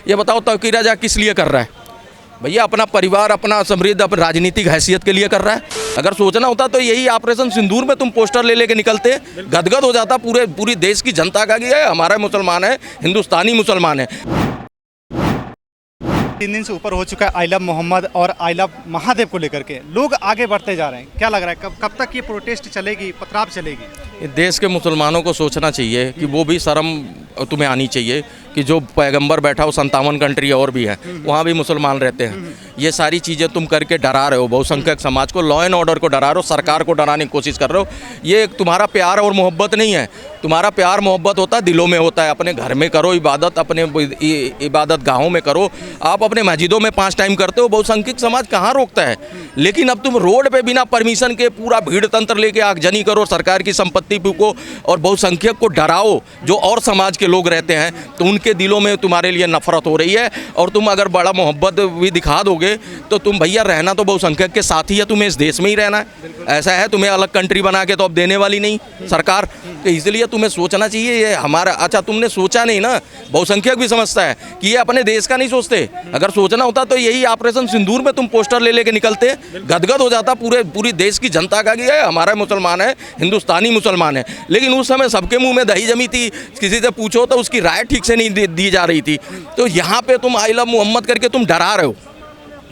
ये बताओ तौकीर रजा किस लिए कर रहा है भैया? अपना परिवार, अपना समृद्ध, अपनी राजनीतिक हैसियत के लिए कर रहा है। अगर सोचना होता तो यही ऑपरेशन सिंदूर में तुम पोस्टर ले लेके निकलते, गदगद हो जाता पूरी देश की जनता का कि हमारा मुसलमान है, हिंदुस्तानी मुसलमान है। 3 दिन से ऊपर हो चुका है आई लव मोहम्मद और आई लव महादेव को लेकर के लोग आगे बढ़ते जा रहे हैं। क्या लग रहा है कब तक ये प्रोटेस्ट चलेगी, पथराव चलेगी? देश के मुसलमानों को सोचना चाहिए कि वो भी शर्म तुम्हें आनी चाहिए कि जो पैगंबर बैठा हो 57 कंट्री और भी है, वहाँ भी मुसलमान रहते हैं। ये सारी चीज़ें तुम करके डरा रहे हो बहुसंख्यक समाज को, लॉ एंड ऑर्डर को डरा रहे हो, सरकार को डराने की कोशिश कर रहे हो। ये तुम्हारा प्यार और मोहब्बत नहीं है। तुम्हारा प्यार मोहब्बत होता है दिलों में होता है। अपने घर में करो इबादत, अपने इबादत गाहों में करो। आप अपने मस्जिदों में 5 टाइम करते हो, बहुसंख्यक समाज कहाँ रोकता है? लेकिन अब तुम रोड पे बिना परमिशन के पूरा भीड़ तंत्र लेके आगजनी करो, सरकार की संपत्ति को और बहुसंख्यक को डराओ जो और समाज के लोग रहते हैं, तो उनके दिलों में तुम्हारे लिए नफरत हो रही है। और तुम अगर बड़ा मोहब्बत भी दिखा दोगे तो तुम भैया रहना तो बहुसंख्यक के साथ ही है, तुम्हें इस देश में ही रहना है। ऐसा है, तुम्हें अलग कंट्री बना के तो अब देने वाली नहीं सरकार, तो इसलिए तुम्हें सोचना चाहिए ये हमारा। अच्छा, तुमने सोचा नहीं ना, बहुसंख्यक भी समझता है कि ये अपने देश का नहीं सोचते। अगर सोचना होता तो यही ऑपरेशन सिंदूर में तुम पोस्टर ले लेके निकलते, गदगद हो जाता पूरी देश की जनता का कि हमारा मुसलमान है, हिंदुस्तानी मुसलमान है। लेकिन उस समय सबके मुंह में दही जमी थी, किसी से पूछो तो उसकी राय ठीक से नहीं दी जा रही थी। तो यहाँ पे तुम आई लव मोहम्मद करके तुम डरा रहे हो।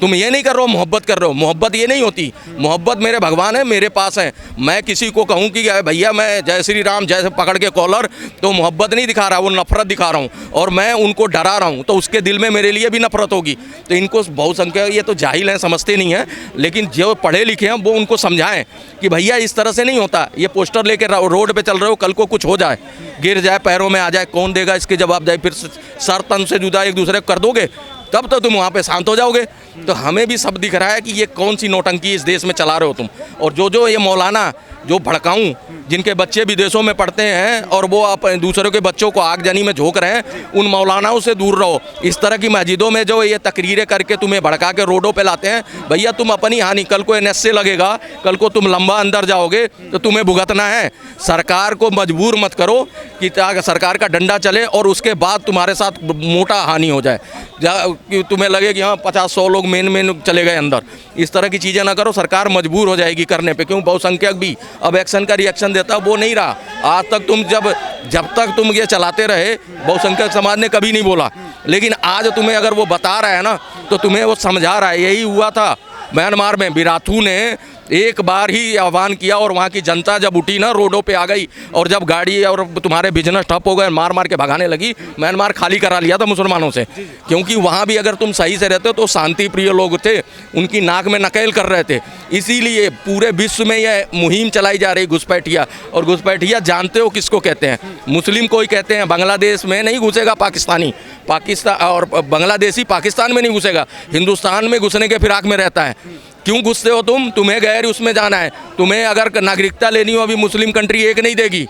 तुम ये नहीं कर रहे हो, मोहब्बत कर रहे हो। मोहब्बत ये नहीं होती। मोहब्बत मेरे भगवान है, मेरे पास है। मैं किसी को कहूँ कि भैया मैं जय श्री राम जैसे पकड़ के कॉलर, तो मोहब्बत नहीं दिखा रहा, वो नफरत दिखा रहा हूँ और मैं उनको डरा रहा हूँ, तो उसके दिल में मेरे लिए भी नफरत होगी। तो इनको बहुसंख्यक ये तो जाहिल हैं, समझते नहीं हैं। लेकिन जो पढ़े लिखे हैं वो उनको समझाएं कि भैया इस तरह से नहीं होता। ये पोस्टर लेके रोड पर चल रहे हो, कल को कुछ हो जाए, गिर जाए, पैरों में आ जाए, कौन देगा इसके जवाब? जाए फिर सर तन से जुदा एक दूसरे को कर दोगे, तब तो तुम वहाँ पे शांत हो जाओगे। तो हमें भी सब दिख रहा है कि ये कौन सी नौटंकी इस देश में चला रहे हो तुम। और जो ये मौलाना जो भड़काऊं, जिनके बच्चे विदेशों में पढ़ते हैं और वो आप दूसरों के बच्चों को आगजनी में झोंक रहे हैं, उन मौलानाओं से दूर रहो। इस तरह की मस्जिदों में जो ये तकरीरें करके तुम्हें भड़का के रोडों पे लाते हैं, भैया तुम अपनी हानि, कल को NSA लगेगा, कल को तुम लंबा अंदर जाओगे तो तुम्हें भुगतना है। सरकार को मजबूर मत करो कि सरकार का डंडा चले और उसके बाद तुम्हारे साथ मोटा हानि हो जाए, कि तुम्हें लगे कि हाँ 50-100 लोग मेन चले गए अंदर। इस तरह की चीज़ें ना करो, सरकार मजबूर हो जाएगी करने पे। क्यों? बहुसंख्यक भी अब एक्शन का रिएक्शन देता, वो नहीं रहा। आज तक तुम जब तक तुम ये चलाते रहे, बहुसंख्यक समाज ने कभी नहीं बोला। लेकिन आज तुम्हें अगर वो बता रहा है ना, तो तुम्हें वो समझा रहा है। यही हुआ था म्यांमार में, बिराथू ने एक बार ही आह्वान किया और वहाँ की जनता जब उठी ना, रोडों पे आ गई, और जब गाड़ी और तुम्हारे बिजनेस ठप हो गए, मार के भगाने लगी, म्यांमार खाली करा लिया था मुसलमानों से। क्योंकि वहाँ भी अगर तुम सही से रहते हो तो शांति प्रिय लोग थे, उनकी नाक में नकेल कर रहे थे। इसीलिए पूरे विश्व में यह मुहिम चलाई जा रही घुसपैठिया। और घुसपैठिया जानते हो किसको कहते हैं? मुस्लिम को ही कहते हैं। बांग्लादेश में नहीं घुसेगा पाकिस्तानी, पाकिस्तान और बांग्लादेशी पाकिस्तान में नहीं घुसेगा, हिंदुस्तान में घुसने के फिराक में रहता है। क्यों घुसते हो तुम? तुम्हें गैर उसमें जाना है। तुम्हें अगर नागरिकता लेनी हो, अभी मुस्लिम कंट्री एक नहीं देगी,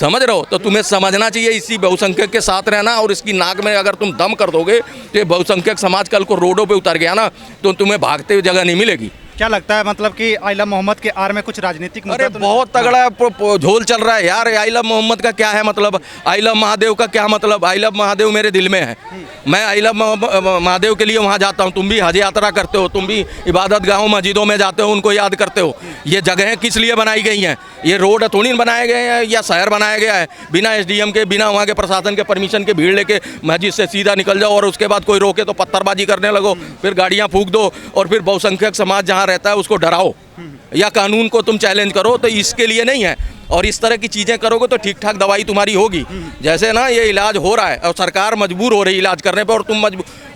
समझ रहे हो? तो तुम्हें समझना चाहिए इसी बहुसंख्यक के साथ रहना। और इसकी नाक में अगर तुम दम कर दोगे तो ये बहुसंख्यक समाज कल को रोडों पे उतर गया ना, तो तुम्हें भागते हुए जगह नहीं मिलेगी। क्या लगता है मतलब कि आई लव मोहम्मद के आड़ में कुछ राजनीतिक मुद्दा? अरे बहुत तगड़ा झोल चल रहा है यार। आई लव मोहम्मद का क्या है मतलब? आई लव महादेव का क्या मतलब? आई लव महादेव मेरे दिल में है। मैं आई लव महादेव के लिए वहाँ जाता हूँ। तुम भी हज यात्रा करते हो, तुम भी इबादत गाहों मस्जिदों में जाते हो, उनको याद करते हो। ये जगहें किस लिए बनाई गई हैं? ये रोड थोड़ी बनाए गए हैं या शहर बनाया गया है? बिना SDM के, बिना वहाँ के प्रशासन के परमिशन के भीड़ लेके मस्जिद से सीधा निकल जाओ और उसके बाद कोई रोके तो पत्थरबाजी करने लगो, फिर गाड़ियाँ फूंक दो और फिर बहुसंख्यक समाज जहाँ रहता है उसको डराओ या कानून को तुम चैलेंज करो। तो इसके लिए नहीं है। और इस तरह की चीज़ें करोगे तो ठीक ठाक दवाई तुम्हारी होगी। जैसे ना ये इलाज हो रहा है और सरकार मजबूर हो रही है इलाज करने पर, और तुम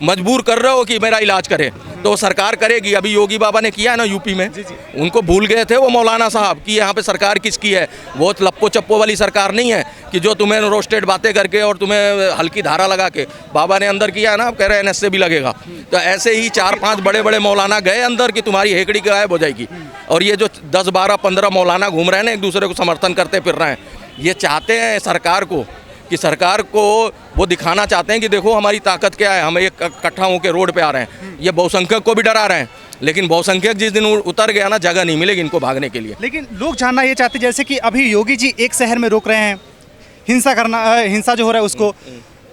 मजबूर कर रहे हो कि मेरा इलाज करे, तो सरकार करेगी। अभी योगी बाबा ने किया है ना यूपी में, उनको भूल गए थे वो मौलाना साहब कि यहाँ पे सरकार किसकी है। वो लप्पो चप्पो वाली सरकार नहीं है कि जो तुम्हें रोस्टेड बातें करके और तुम्हें हल्की धारा लगा के, बाबा ने अंदर किया है ना, कह रहे हैं NSA भी लगेगा। तो ऐसे ही 4-5 बड़े मौलाना गए अंदर कि तुम्हारी हेकड़ी गायब हो जाएगी। और ये जो 10-12-15 मौलाना घूम रहे हैं ना, एक दूसरे को समर्थन करते फिर रहे हैं, ये चाहते हैं सरकार को कि सरकार को वो दिखाना चाहते हैं कि देखो हमारी ताकत क्या है, हम एक इकट्ठा होकर रोड पे आ रहे हैं। ये बहुसंख्यक को भी डरा रहे हैं। लेकिन बहुसंख्यक जिस दिन उतर गया ना, जगह नहीं मिलेगी इनको भागने के लिए। लेकिन लोग जानना ये चाहते जैसे कि अभी योगी जी एक शहर में रोक रहे हैं हिंसा जो हो रहा है उसको,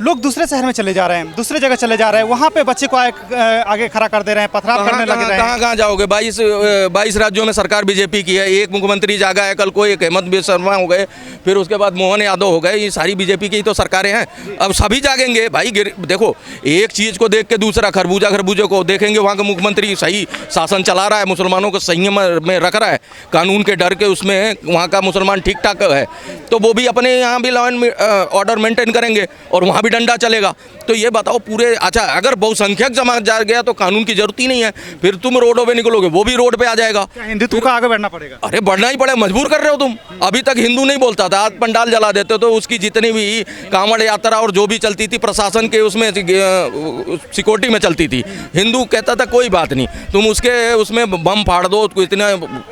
लोग दूसरे शहर में चले जा रहे हैं, दूसरे जगह चले जा रहे हैं, वहाँ पे बच्चे को आगे खड़ा कर दे रहे हैं, पथराव करने लग रहे हैं। कहाँ जाओगे? 22 राज्यों में सरकार बीजेपी की है, एक मुख्यमंत्री जागा है, कल को एक हेमंत शर्मा हो गए, फिर उसके बाद मोहन यादव हो गए, ये सारी बीजेपी की ही तो सरकारें हैं। अब सभी जागेंगे भाई। देखो, एक चीज़ को देख के दूसरा खरबूजे को देखेंगे, वहाँ का मुख्यमंत्री सही शासन चला रहा है, मुसलमानों को संयम में रख रहा है, कानून के डर के उसमें वहाँ का मुसलमान ठीक ठाक है, तो वो भी अपने यहाँ भी लॉ एंड ऑर्डर मेंटेन करेंगे और वहाँ भी डंडा चलेगा। तो ये बताओ पूरे, अच्छा अगर बहुसंख्यक जमा जा गया तो कानून की जरूरत ही नहीं है, फिर तुम रोडों पे निकलोगे, वो भी रोड पे आ जाएगा। क्या हिंदुत्व का आगे बढ़ना पड़ेगा? अरे बढ़ना ही पड़ेगा, मजबूर कर रहे हो तुम। अभी तक हिंदू नहीं बोलता था, आज पंडाल जला देते तो उसकी जितनी भी कांवड़ यात्रा और जो भी चलती थी प्रशासन के उसमें सिक्योरिटी में चलती थी, हिंदू कहता था कोई बात नहीं, तुम उसमें बम फाड़ दो, इतना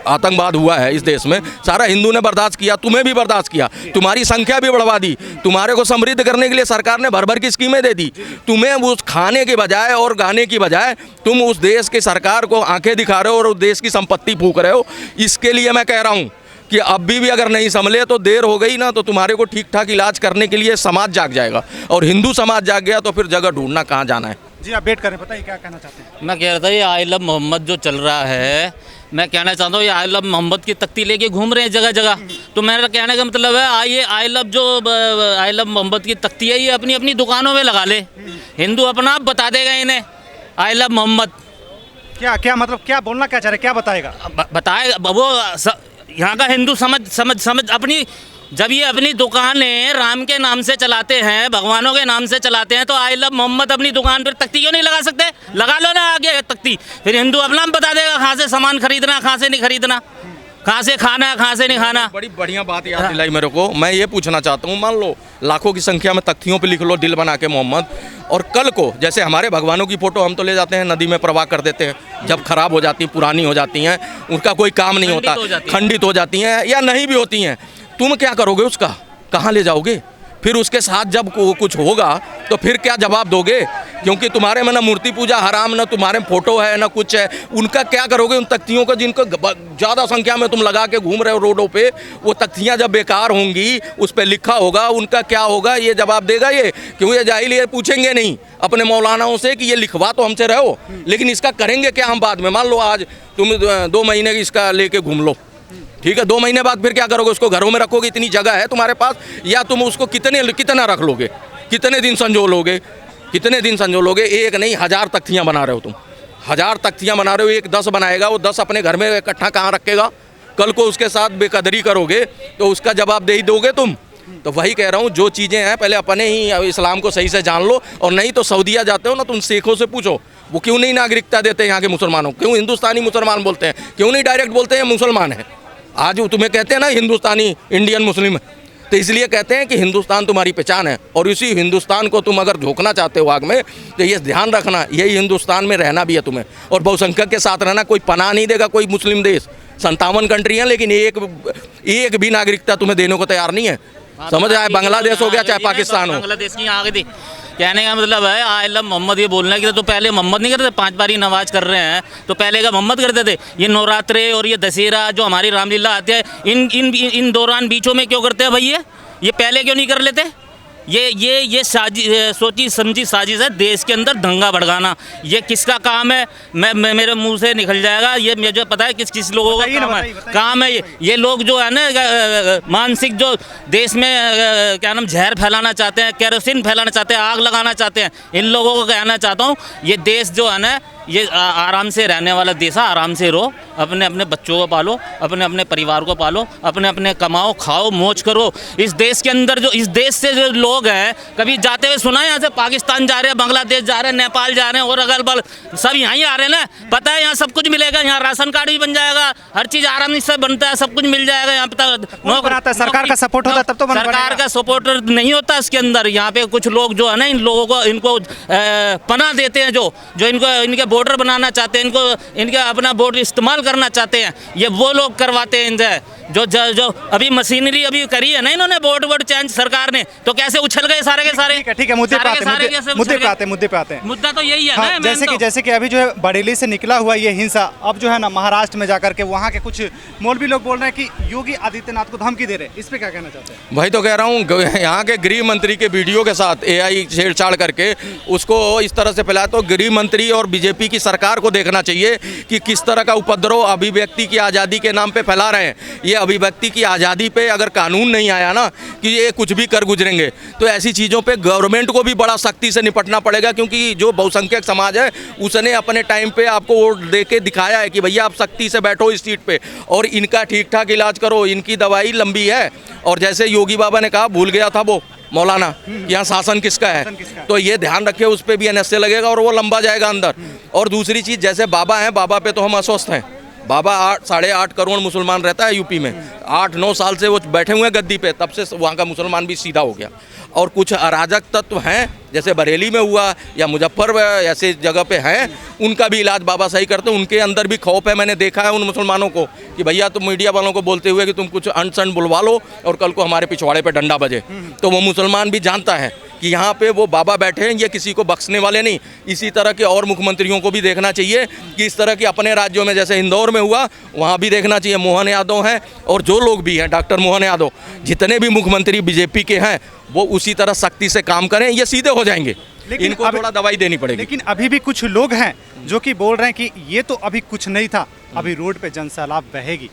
आतंकवाद हुआ है इस देश में, सारा हिंदू ने बर्दाश्त किया, तुम्हें भी बर्दाश्त किया, तुम्हारी संख्या भी बढ़वा दी, तुम्हारे को समृद्ध करने के लिए सरकार ने भर भर की स्कीमें दे दी। तुम्हें उस खाने के बजाय और गाने की बजाय तुम उस देश की सरकार को आंखें दिखा रहे हो और उस देश की संपत्ति फूंक रहे हो। इसके लिए मैं कह रहा हूँ कि अब भी अगर नहीं संभले तो देर हो गई ना, तो तुम्हारे को ठीक ठाक इलाज करने के लिए समाज जाग जाएगा, और हिंदू समाज जाग गया तो फिर जगह ढूंढना कहाँ जाना है। जी आप वेट करें, बताइए क्या कहना चाहते हैं? मैं कह रहा था ये आई लव मोहम्मद जो चल रहा है, मैं कहना चाहता हूँ ये आई लव मोहम्मद की तख्ती लेके घूम रहे हैं जगह जगह। तो मेरा कहने का मतलब है ये आई लव मोहम्मद की तख्ती है, ये अपनी अपनी दुकानों में लगा ले, हिंदू अपना आप बता देगा इन्हें आई लव मोहम्मद। क्या मतलब क्या बोलना क्या चाह रहे, क्या बताएगा? बताएगा वो यहाँ का हिंदू समझ अपनी, जब ये अपनी दुकानें राम के नाम से चलाते हैं, भगवानों के नाम से चलाते हैं, तो आई लव मोहम्मद अपनी दुकान पर तख्ती क्यों नहीं लगा सकते? लगा लो ना आगे तख्ती, फिर हिंदू अपना बता देगा कहाँ से सामान खरीदना, कहाँ से नहीं खरीदना, कहाँ से खाना है, कहाँ से नहीं खाना। बड़ी बढ़िया बात याद दिलाई मेरे को। मैं ये पूछना चाहता हूँ, मान लो लाखों की संख्या में तख्तियों पे लिख लो दिल बना के मोहम्मद, और कल को जैसे हमारे भगवानों की फ़ोटो हम तो ले जाते हैं नदी में प्रवाह कर देते हैं, जब खराब हो जाती, पुरानी हो जाती हैं, उनका कोई काम नहीं होता, खंडित हो जाती हैं या नहीं भी होती हैं, तुम क्या करोगे? उसका कहाँ ले जाओगे? फिर उसके साथ जब कुछ होगा तो फिर क्या जवाब दोगे? क्योंकि तुम्हारे में ना मूर्ति पूजा हराम, ना तुम्हारे फोटो है, ना कुछ है, उनका क्या करोगे उन तख्तियों का जिनको ज़्यादा संख्या में तुम लगा के घूम रहे हो रोडों पे? वो तख्तियाँ जब बेकार होंगी, उस पर लिखा होगा, उनका क्या होगा? ये जवाब देगा ये? क्यों ये जाहिल ये पूछेंगे नहीं अपने मौलानाओं से कि ये लिखवा तो हमसे रहे हो, लेकिन इसका करेंगे क्या हम बाद में? मान लो आज तुम 2 महीने इसका लेके घूम लो, ठीक है, 2 महीने बाद फिर क्या करोगे? उसको घरों में रखोगे? इतनी जगह है तुम्हारे पास? या तुम उसको कितना रख लोगे? कितने दिन संजो लोगे? कितने दिन संजो लोगे? एक नहीं 1000 तख्तियाँ बना रहे हो तुम, 1000 तख्तियाँ बना रहे हो, एक 10 बनाएगा, वो 10 अपने घर में इकट्ठा कहाँ रखेगा? कल को उसके साथ बेकदरी करोगे तो उसका जवाब दे ही दोगे तुम। तो वही कह रहा हूँ, जो चीज़ें हैं पहले अपने ही इस्लाम को सही से जान लो, और नहीं तो सऊदीया जाते हो ना, तुम शेखों से पूछो वो क्यों नहीं नागरिकता देते यहाँ के मुसलमानों, क्यों हिंदुस्तानी मुसलमान बोलते हैं, क्यों नहीं डायरेक्ट बोलते हैं मुसलमान है। आज वो तुम्हें कहते हैं ना हिंदुस्तानी इंडियन मुस्लिम, तो इसलिए कहते हैं कि हिंदुस्तान तुम्हारी पहचान है, और इसी हिंदुस्तान को तुम अगर झोंकना चाहते हो आग में, तो ये ध्यान रखना, यही हिंदुस्तान में रहना भी है तुम्हें, और बहुसंख्यक के साथ रहना। कोई पनाह नहीं देगा कोई मुस्लिम देश, 57 कंट्री हैं, लेकिन एक भी नागरिकता तुम्हें देने को तैयार नहीं है। समझ आए? बांग्लादेश हो गया चाहे पाकिस्तान हो, बांग्लादेश की आगे थी। कहने का मतलब है आई लव मोहम्मद ये बोलना कि तो पहले मोहम्मद नहीं करते, 5 बारी नमाज कर रहे हैं तो पहले का मोहम्मद करते थे। ये नवरात्रे और ये दशहरा जो हमारी रामलीला आती है, इन दौरान बीचों में क्यों करते हैं भाई? ये पहले क्यों नहीं कर लेते? ये सोची समझी साजिश है देश के अंदर दंगा भड़काना। ये किसका काम है? मैं मेरे मुंह से निकल जाएगा, ये मुझे पता है किस लोगों का काम है। ये लोग जो है ना मानसिक, जो देश में क्या नाम जहर फैलाना चाहते हैं, केरोसिन फैलाना चाहते हैं, आग लगाना चाहते हैं, इन लोगों को कहना चाहता हूँ ये देश जो है ना, ये आराम से रहने वाला देश है, आराम से रहो, अपने अपने बच्चों को पालो, अपने अपने परिवार को पालो, अपने अपने कमाओ, खाओ, मौज करो। इस देश के अंदर जो इस देश से जो लोग हैं, कभी जाते हुए सुना है यहाँ से पाकिस्तान जा रहे हैं, बांग्लादेश जा रहे हैं, नेपाल जा रहे हैं, और अगल बगल सब यहाँ ही आ रहे हैं ना? पता है यहाँ सब कुछ मिलेगा, यहाँ राशन कार्ड भी बन जाएगा, हर चीज़ आराम से बनता है, सब कुछ मिल जाएगा यहाँ पे। सरकार का सपोर्ट होता है तब तो सरकार का सपोर्ट नहीं होता इसके अंदर। यहाँ पे कुछ लोग जो है ना, इनको पनाह देते हैं, जो इनके वोटर बनाना चाहते हैं, इनको इनका अपना वोट इस्तेमाल करना चाहते हैं, ये वो लोग करवाते हैं इनसे। जो अभी मशीनरी अभी करी है ना इन्होंने, वोट चेंज सरकार ने, तो कैसे उछल गए सारे के सारे। ठीक है, मुद्दे पे आते हैं। मुद्दा तो यही है हाँ, ना। जैसे कि अभी जो है बरेली से निकला हुआ ये हिंसा, अब जो है ना महाराष्ट्र में जाकर के वहाँ के कुछ मौलवी लोग बोल रहे हैं कि योगी आदित्यनाथ को धमकी दे रहे हैं, इस पे क्या कहना चाहते हैं? वही तो कह रहा हूँ, यहाँ के गृह मंत्री के वीडियो के साथ AI छेड़छाड़ करके उसको इस तरह से फैलाया, तो गृह मंत्री और बीजेपी की सरकार को देखना चाहिए कि किस तरह का उपद्रव अभिव्यक्ति की आज़ादी के नाम पे फैला रहे हैं। ये अभिव्यक्ति की आज़ादी पे अगर कानून नहीं आया ना कि ये कुछ भी कर गुजरेंगे, तो ऐसी चीज़ों पे गवर्नमेंट को भी बड़ा सख्ती से निपटना पड़ेगा, क्योंकि जो बहुसंख्यक समाज है उसने अपने टाइम पे आपको वोट दे के दिखाया है कि भैया आप सख्ती से बैठो इस सीट पे और इनका ठीक ठाक इलाज करो, इनकी दवाई लंबी है। और जैसे योगी बाबा ने कहा, भूल गया था वो मौलाना, यहाँ शासन किसका है, तो ये ध्यान रखे, उस पर भी NSA लगेगा और वो लंबा जाएगा अंदर। और दूसरी चीज़, जैसे बाबा हैं, बाबा पे तो हम अस्वस्थ हैं। बाबा 8-8.5 करोड़ मुसलमान रहता है यूपी में, 8-9 साल से वो बैठे हुए हैं गद्दी पे, तब से वहाँ का मुसलमान भी सीधा हो गया। और कुछ अराजक तत्व हैं, जैसे बरेली में हुआ या मुजफ्फर ऐसे जगह पे हैं, उनका भी इलाज बाबा सही करते हैं। उनके अंदर भी खौफ है, मैंने देखा है उन मुसलमानों को कि भैया तुम मीडिया वालों को बोलते हुए कि तुम कुछ अनसन बुलवा लो और कल को हमारे पिछवाड़े पे डंडा बजे, तो वो मुसलमान भी जानता है कि यहाँ पे वो बाबा बैठे हैं, ये किसी को बख्शने वाले नहीं। इसी तरह के और मुख्यमंत्रियों को भी देखना चाहिए कि इस तरह के अपने राज्यों में, जैसे इंदौर में हुआ, वहाँ भी देखना चाहिए। मोहन यादव हैं और जो लोग भी हैं, डॉक्टर मोहन यादव, जितने भी मुख्यमंत्री बीजेपी के हैं, वो उसी तरह सख्ती से काम करें, ये सीधे हो जाएंगे। लेकिन इनको थोड़ा दवाई देनी पड़ेगी। लेकिन अभी भी कुछ लोग हैं जो कि बोल रहे हैं कि ये तो अभी कुछ नहीं था, अभी रोड पे जनसैलाब बहेगी।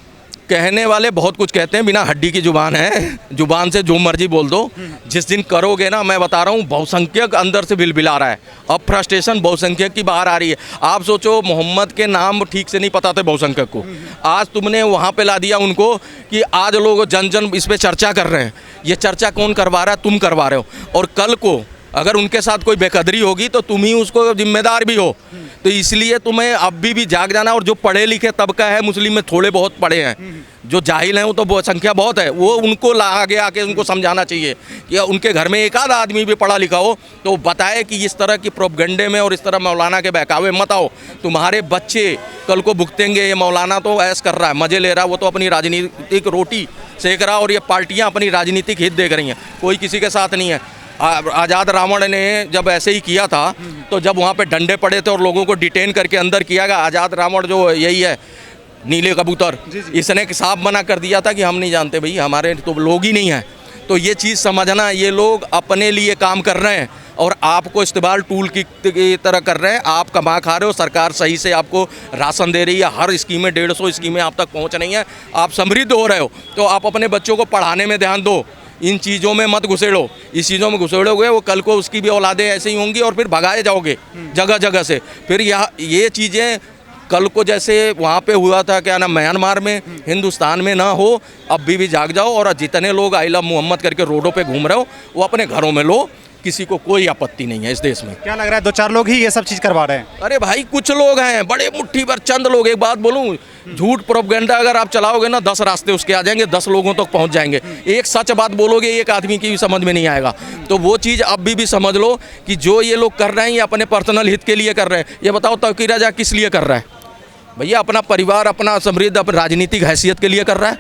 कहने वाले बहुत कुछ कहते हैं, बिना हड्डी की जुबान है, जुबान से जो मर्जी बोल दो। जिस दिन करोगे ना, मैं बता रहा हूँ, बहुसंख्यक अंदर से बिलबिला रहा है, अब फ्रस्ट्रेशन बहुसंख्यक की बाहर आ रही है। आप सोचो, मोहम्मद के नाम ठीक से नहीं पता थे बहुसंख्यक को, आज तुमने वहाँ पे ला दिया उनको कि आज लोग जन इस पर चर्चा कर रहे हैं। ये चर्चा कौन करवा रहा है? तुम करवा रहे हो। और कल को अगर उनके साथ कोई बेकदरी होगी तो तुम ही उसको जिम्मेदार भी हो। तो इसलिए तुम्हें अब भी जाग जाना। और जो पढ़े लिखे तबका है मुस्लिम में, थोड़े बहुत पढ़े हैं, जो जाहिल हैं वो तो संख्या बहुत है, वो उनको आगे आके उनको समझाना चाहिए कि उनके घर में एक आध आदमी भी पढ़ा लिखा हो तो बताए कि इस तरह की प्रोपगंडे में और इस तरह मौलाना के बहकावे मत आओ, तुम्हारे बच्चे कल को भुगतेंगे। ये मौलाना तो ऐश कर रहा है, मज़े ले रहा है, वो तो अपनी राजनीतिक रोटी सेक रहा, और ये पार्टियाँ अपनी राजनीतिक हित देख रही हैं, कोई किसी के साथ नहीं है। आज़ाद रावण ने जब ऐसे ही किया था, तो जब वहाँ पे डंडे पड़े थे और लोगों को डिटेन करके अंदर किया गया, आज़ाद रावण जो यही है नीले कबूतर, इसने साफ मना कर दिया था कि हम नहीं जानते भाई, हमारे तो लोग ही नहीं हैं। तो ये चीज़ समझना, ये लोग अपने लिए काम कर रहे हैं और आपको इस्तेमाल टूल की तरह कर रहे हैं। आप कमा खा रहे हो, सरकार सही से आपको राशन दे रही है, हर स्कीमें 150 स्कीमें आप तक पहुँच रही हैं, आप समृद्ध हो रहे हो। तो आप अपने बच्चों को पढ़ाने में ध्यान दो, इन चीज़ों में मत घुसेड़ो। इस चीज़ों में घुसेड़ोगे वो कल को उसकी भी औलादें ऐसे ही होंगी और फिर भगाए जाओगे जगह जगह से। फिर ये चीज़ें कल को जैसे वहाँ पे हुआ था, क्या नाम, म्यांमार में, हिंदुस्तान में ना हो। अब भी जाग जाओ और जितने लोग आई लव मोहम्मद करके रोडों पे घूम रहे हो वो अपने घरों में लो, किसी को कोई आपत्ति नहीं है इस देश में। क्या लग रहा है 2-4 लोग ही ये सब चीज़ करवा रहे हैं? अरे भाई कुछ लोग हैं, बड़े मुट्ठी भर चंद लोग। एक बात बोलूं, झूठ प्रोपगेंडा अगर आप चलाओगे ना, 10 रास्ते उसके आ जाएंगे, 10 लोगों तक पहुंच जाएंगे। एक सच बात बोलोगे, एक आदमी की भी समझ में नहीं आएगा। तो वो चीज़ अब भी समझ लो कि जो ये लोग कर रहे हैं ये अपने पर्सनल हित के लिए कर रहे हैं। ये बताओ तौकीर राजा किस लिए कर रहा है भैया? अपना परिवार, अपना समृद्ध, अपनी राजनीतिक हैसियत के लिए कर रहा है।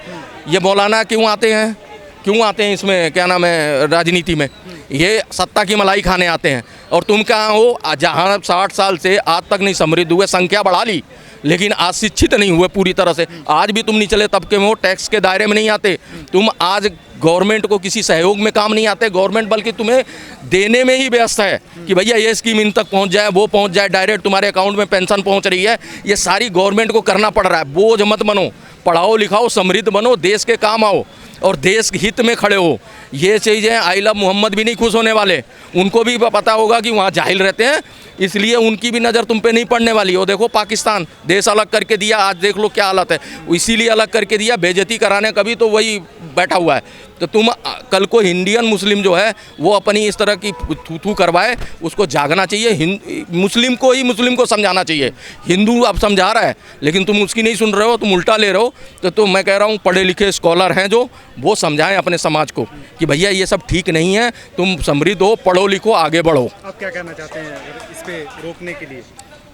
ये मौलाना क्यों आते हैं, क्यों आते हैं इसमें, क्या नाम है, राजनीति में? ये सत्ता की मलाई खाने आते हैं। और तुम कहाँ हो? जहाँ 60 साल से आज तक नहीं समृद्ध हुए, संख्या बढ़ा ली लेकिन आज शिक्षित नहीं हुए पूरी तरह से। आज भी तुम निचले तबके में हो, टैक्स के दायरे में नहीं आते, तुम आज गवर्नमेंट को किसी सहयोग में काम नहीं आते। गवर्नमेंट बल्कि तुम्हें देने में ही व्यस्त है कि भैया ये स्कीम इन तक पहुंच जाए, वो पहुंच जाए, डायरेक्ट तुम्हारे अकाउंट में पेंशन पहुंच रही है। ये सारी गवर्नमेंट को करना पड़ रहा है। बोझ मत बनो, पढ़ाओ लिखाओ, समृद्ध बनो, देश के काम आओ और देश हित में खड़े हो। ये चीज़ें आई लव मोहम्मद भी नहीं खुश होने वाले, उनको भी पता होगा कि वहाँ जाहिल रहते हैं, इसलिए उनकी भी नज़र तुम पे नहीं पड़ने वाली। वो देखो पाकिस्तान देश अलग करके दिया, आज देख लो क्या हालत है, इसीलिए अलग करके दिया, बेइज्जती कराने कभी तो वही बैठा हुआ है। तो तुम कल को इंडियन मुस्लिम जो है वो अपनी इस तरह की थू करवाए, उसको जागना चाहिए। मुस्लिम को ही मुस्लिम को समझाना चाहिए। हिंदू अब समझा रहा है लेकिन तुम उसकी नहीं सुन रहे हो, तुम उल्टा ले रहे हो। तो मैं कह रहा हूँ पढ़े लिखे स्कॉलर हैं जो, वो समझाएं अपने समाज को कि भैया ये सब ठीक नहीं है, तुम समृद्ध हो, पढ़ो लिखो, आगे बढ़ो। आप क्या कहना चाहते हैं इस पे रोकने के लिए?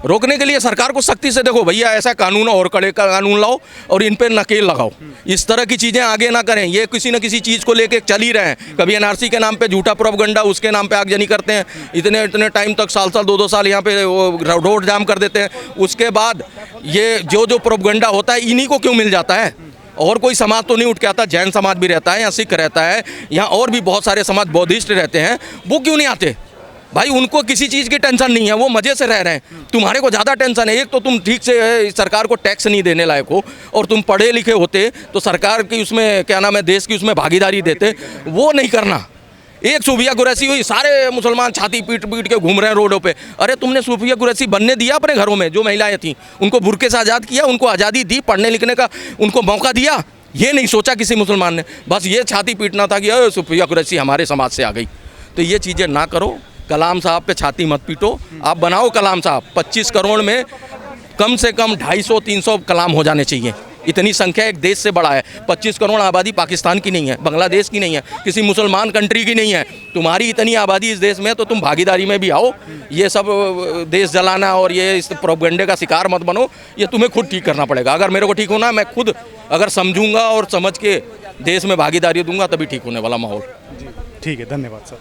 रोकने के लिए सरकार को सख्ती से देखो भैया ऐसा कानून और कड़े कानून लाओ और इन पे नकेल लगाओ। इस तरह की चीज़ें आगे ना करें। ये किसी न किसी चीज़ को लेके चल ही रहे हैं। कभी एनआरसी के नाम पे झूठा प्रोपगंडा, उसके नाम पे आगजनी करते हैं, इतने इतने टाइम तक साल 2-2 साल यहाँ पे वो रोड जाम कर देते हैं। उसके बाद ये जो प्रोपगंडा होता है इन्हीं को क्यों मिल जाता है? और कोई समाज तो नहीं उठ के आता? जैन समाज भी रहता है, यहाँ सिख रहता है, यहाँ और भी बहुत सारे समाज बौद्धिस्ट रहते हैं, वो क्यों नहीं आते? भाई उनको किसी चीज़ की टेंशन नहीं है, वो मज़े से रह रहे हैं। तुम्हारे को ज़्यादा टेंशन है। एक तो तुम ठीक से सरकार को टैक्स नहीं देने लायक हो, और तुम पढ़े लिखे होते तो सरकार की उसमें क्या नाम है, देश की उसमें भागीदारी देते। वो नहीं करना। एक सूफिया कुरैशी हुई, सारे मुसलमान छाती पीट पीट के घूम रहे हैं रोडों पे। अरे तुमने सूफिया कुरैशी बनने दिया अपने घरों में? जो महिलाएं थीं उनको बुर्के से आज़ाद किया, उनको आज़ादी दी, पढ़ने लिखने का उनको मौका दिया? ये नहीं सोचा किसी मुसलमान ने। बस ये छाती पीटना था कि सूफिया कुरैशी हमारे समाज से आ गई। तो ये चीज़ें ना करो। कलाम साहब पे छाती मत पीटो। आप बनाओ कलाम साहब। 25 करोड़ में कम से कम 250-300 कलाम हो जाने चाहिए। इतनी संख्या एक देश से बड़ा है। 25 करोड़ आबादी पाकिस्तान की नहीं है, बांग्लादेश की नहीं है, किसी मुसलमान कंट्री की नहीं है। तुम्हारी इतनी आबादी इस देश में है तो तुम भागीदारी में भी आओ। ये सब देश जलाना और ये इस प्रोपगंडे का शिकार मत बनो। ये तुम्हें खुद ठीक करना पड़ेगा। अगर मेरे को ठीक होना है, मैं खुद अगर समझूंगा और समझ के देश में भागीदारी दूंगा, तभी ठीक होने वाला माहौल। ठीक है, धन्यवाद सर।